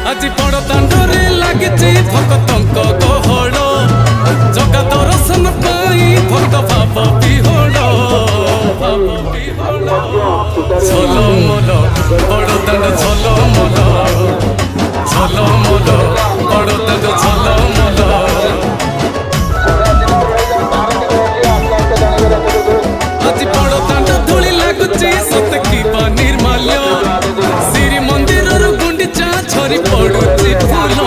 আজি বড় দাଣ୍ଡরে লাগিছি ভক্তଙ୍କ গহଳ জগা দর্শন পাই ভক্ত ভাব বিহଳ ঝলমল বড় দাଣ୍ଡ ঝলমল ঝলমল বড় দাଣ୍ଡ ঝলমল আজি বড় দাଣ୍ଡ ধূলি লাগুছি সতে কিবা ନିର୍ମାଲ୍ୟ ଶ୍ରୀ ମନ୍ଦିରରୁ ଗୁଣ୍ଡିଚା ଝରି ପଡୁଛି ଫୁଲ